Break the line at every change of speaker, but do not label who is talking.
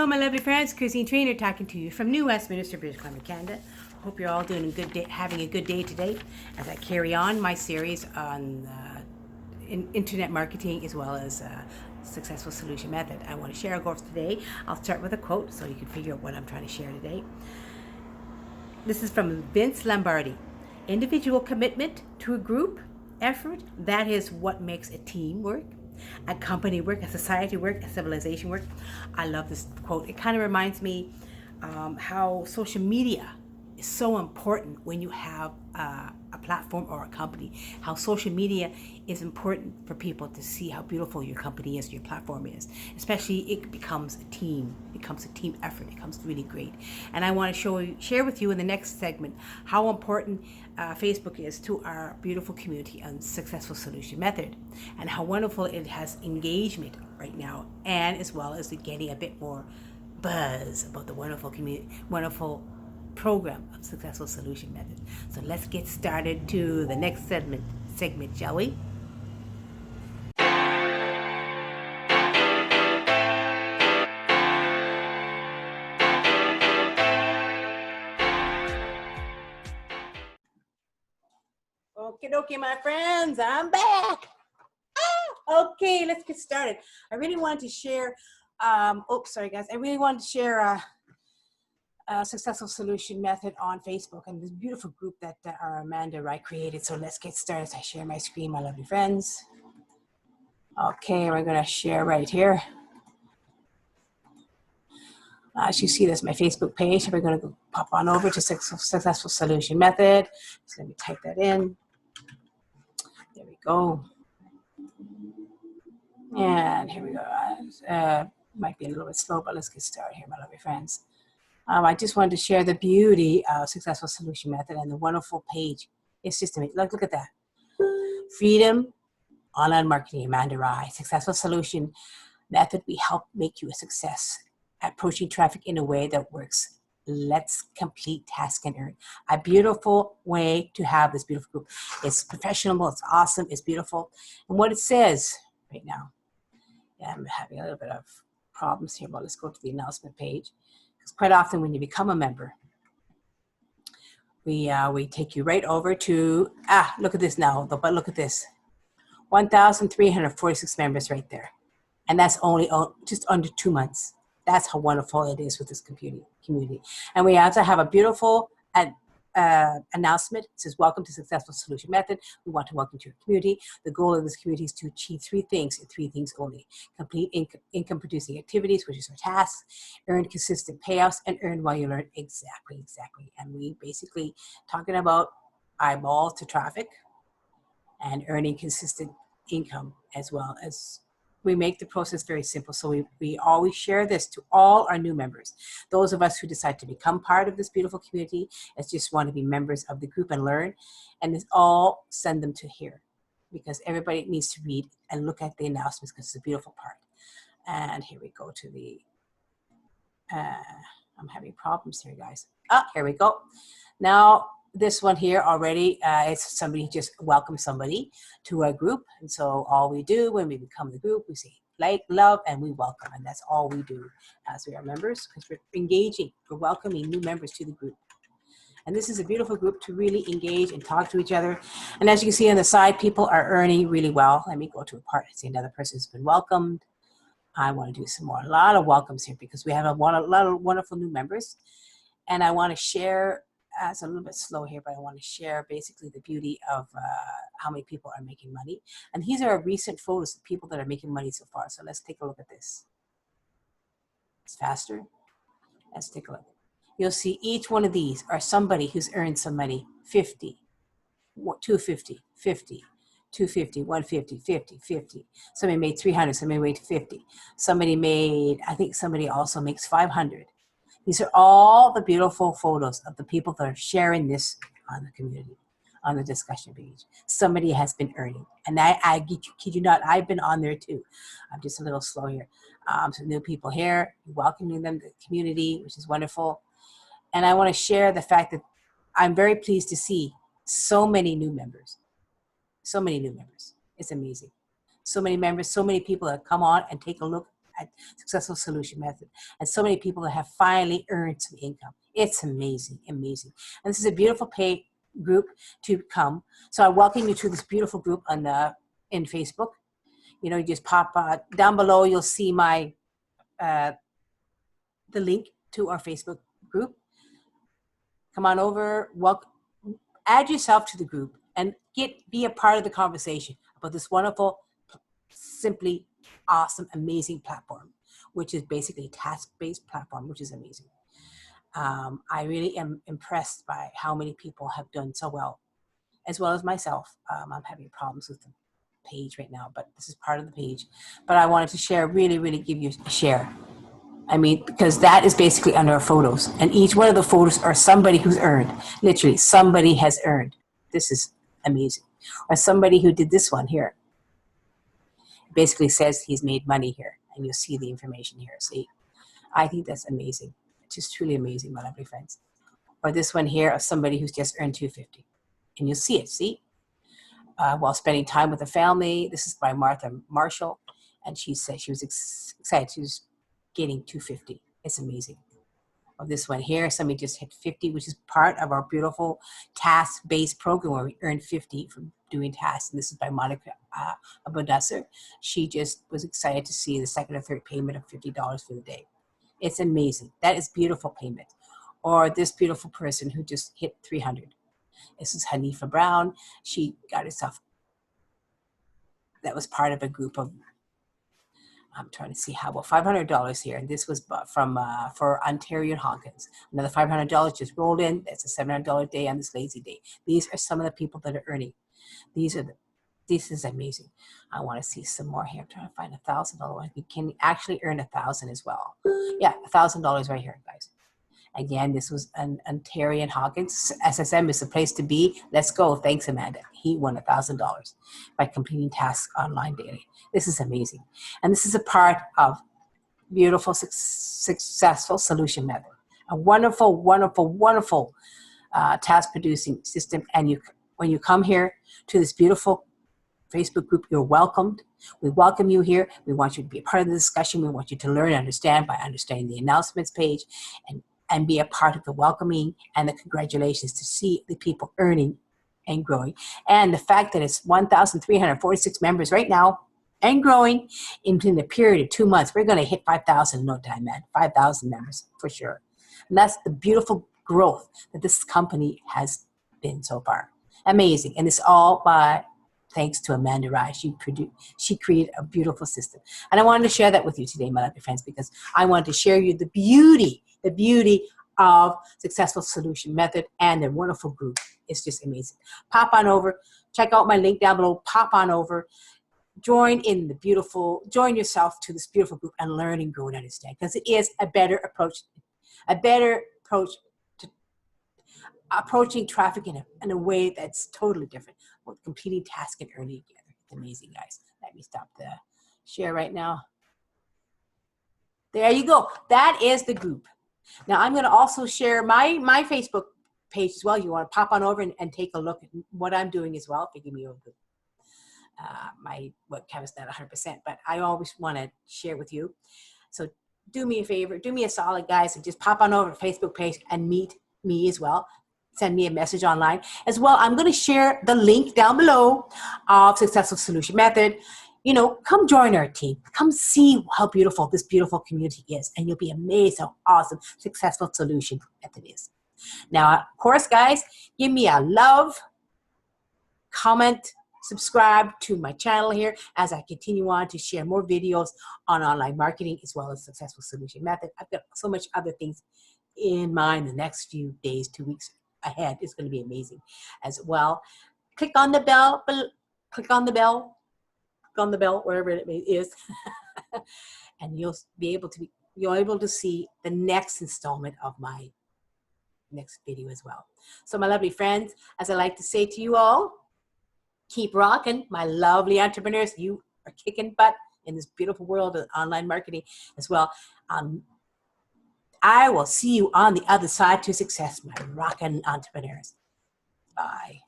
Hello, my lovely friends. Christine Trainer talking to you from New Westminster, British Columbia, Canada. Hope you're all doing a good day, having a good day today as I carry on my series on internet marketing as well as successful solution method. I want to share a goal today. I'll start with a quote so you can figure out what I'm trying to share today. This is from Vince Lombardi. Individual commitment to a group effort, that is what makes a team work, a company work, a society work, a civilization work. I love this quote. It kind of reminds me how social media is so important when you have a platform or a company. How social media is important for people to see how beautiful your company is, your platform is. Especially it becomes a team. It becomes a team effort. It becomes really great. And I want to share with you in the next segment how important Facebook is to our beautiful community on Successful Solution Method, and how wonderful it has engagement right now, and as well as getting a bit more buzz about the wonderful community, wonderful program of Successful Solution Method. So let's get started to the next segment, shall we? Okie dokie, my friends, I'm back. Okay, let's get started. I really wanted to share, sorry guys. I really wanted to share a Successful Solution Method on Facebook and this beautiful group that our Amanda Wright created. So let's get started. I share my screen, my lovely friends. Okay, we're gonna share right here. As you see, this my Facebook page. We're gonna go pop on over to Successful Solution Method. So let me type that in. There we go. And here we go. Might be a little bit slow, but let's get started here, my lovely friends. I just wanted to share the beauty of Successful Solution Method and the wonderful page. It's just amazing. Look at that. Freedom, online marketing, Amanda Wright. Successful Solution Method, we help make you a success at approaching traffic in a way that works. Let's complete task and earn. A beautiful way to have this beautiful group. It's professional, it's awesome, it's beautiful. And what it says right now, I'm having a little bit of problems here, but let's go to the announcement page. Because quite often when you become a member, we take you right over to, look at this now, but look at this. 1,346 members right there. And that's only just under 2 months. That's how wonderful it is with this community. And we also have a beautiful announcement. It says, welcome to Successful Solution Method. We want to welcome to your community. The goal of this community is to achieve 3 things and 3 things only. Complete income producing activities, which is our tasks, earn consistent payouts, and earn while you learn. Exactly. And we basically talking about eyeballs to traffic and earning consistent income, as well as we make the process very simple. So we always share this to all our new members. Those of us who decide to become part of this beautiful community and just want to be members of the group and learn, and it's all send them to here, because everybody needs to read and look at the announcements, because it's a beautiful part. And here we go to the, I'm having problems here, guys. Here we go. Now, this one here already, it's somebody just welcome somebody to a group. And so all we do when we become the group, we say like, love, and we welcome. And that's all we do as we are members, because we're engaging, we're welcoming new members to the group. And this is a beautiful group to really engage and talk to each other. And as you can see on the side, people are earning really well. Let me go to a part and see another person who's been welcomed. I want to do some more, a lot of welcomes here, because we have a lot of wonderful new members. And I want to share, it's a little bit slow here, but I want to share basically the beauty of how many people are making money. And these are recent photos of people that are making money so far. So let's take a look at this. It's faster. Let's take a look. You'll see each one of these are somebody who's earned some money. 50, 250, 50, 250, 150, 50, 50. Somebody made 300, somebody made 50. Somebody made, I think somebody also makes 500. These are all the beautiful photos of the people that are sharing this on the community, on the discussion page. Somebody has been earning. And I kid you not, I've been on there too. I'm just a little slow here. Some new people here, welcoming them to the community, which is wonderful. And I want to share the fact that I'm very pleased to see so many new members. So many new members. It's amazing. So many members, so many people that come on and take a look at Successful Solution Method. And so many people that have finally earned some income. It's amazing, amazing. And this is a beautiful pay group to come. So I welcome you to this beautiful group on in Facebook. You know, you just pop down below, you'll see my the link to our Facebook group. Come on over, add yourself to the group and be a part of the conversation about this wonderful, simply awesome, amazing platform, which is basically a task-based platform, which is amazing. I really am impressed by how many people have done so well as myself. I'm having problems with the page right now, but this is part of the page. But I wanted to share, really give you a share. I mean, because that is basically under our photos. And each one of the photos are somebody who's earned. Literally, somebody has earned. This is amazing. Or somebody who did this one here. It basically says he's made money here. And you'll see the information here. See? I think that's amazing. It's just truly amazing, my lovely friends. Or this one here of somebody who's just earned $250. And you'll see it, see? While spending time with the family. This is by Martha Marshall. And she said she was excited. She was getting $250. It's amazing. Of this one here, somebody just hit 50, which is part of our beautiful task-based program where we earn 50 from doing tasks. And this is by Monica Abodusser. She just was excited to see the second or third payment of $50 for the day. It's amazing. That is beautiful payment. Or this beautiful person who just hit 300. This is Hanifa Brown. She got herself, that was part of a group of, I'm trying to see how, well, $500 here. And this was from, for Ontario and Hawkins. Another $500 just rolled in. That's a $700 day on this lazy day. These are some of the people that are earning. This is amazing. I want to see some more here. I'm trying to find $1,000 one. You can actually earn 1,000 as well. Yeah, $1,000 right here, guys. Again, this was an Ontario and Hawkins. SSM is the place to be. Let's go. Thanks, Amanda. He won $1,000 by completing tasks online daily. This is amazing. And this is a part of beautiful, successful solution method. A wonderful, wonderful, wonderful task producing system. And when you come here to this beautiful Facebook group, you're welcomed. We welcome you here. We want you to be a part of the discussion. We want you to learn and understand by understanding the announcements page and be a part of the welcoming and the congratulations to see the people earning and growing. And the fact that it's 1,346 members right now and growing in the period of 2 months. We're going to hit 5,000 in no time, man. 5,000 members for sure. And that's the beautiful growth that this company has been so far. Amazing. And it's all by thanks to Amanda Rai. She created a beautiful system. And I wanted to share that with you today, my lovely friends, because I wanted to share you the beauty of Successful Solution Method and their wonderful group. It's just amazing. Pop on over, check out my link down below, pop on over, join yourself to this beautiful group and learn and grow and understand, because it is a better approach to approaching traffic in a way that's totally different, with completing tasks and earning together. It's amazing, guys. Let me stop the share right now. There you go. That is the group. Now I'm going to also share my Facebook page as well. You want to pop on over and take a look at what I'm doing as well. Forgive me, my webcam is not 100%, but I always want to share with you. So do me a favor, do me a solid, guys, and just pop on over to the Facebook page and meet me as well. Send me a message online as well. I'm going to share the link down below of Successful Solution Method. You know, come join our team. Come see how beautiful this beautiful community is, and you'll be amazed how awesome Successful Solution Method is. Now, of course, guys, give me a love, comment, subscribe to my channel here as I continue on to share more videos on online marketing as well as Successful Solution Method. I've got so much other things in mind the next few days, 2 weeks ahead. It's going to be amazing as well. Click on the bell, wherever it is, and you'll be able to see the next installment of my next video as well. So my lovely friends, as I like to say to you all, keep rocking, my lovely entrepreneurs. You are kicking butt in this beautiful world of online marketing as well. I will see you on the other side to success, my rockin' entrepreneurs. Bye.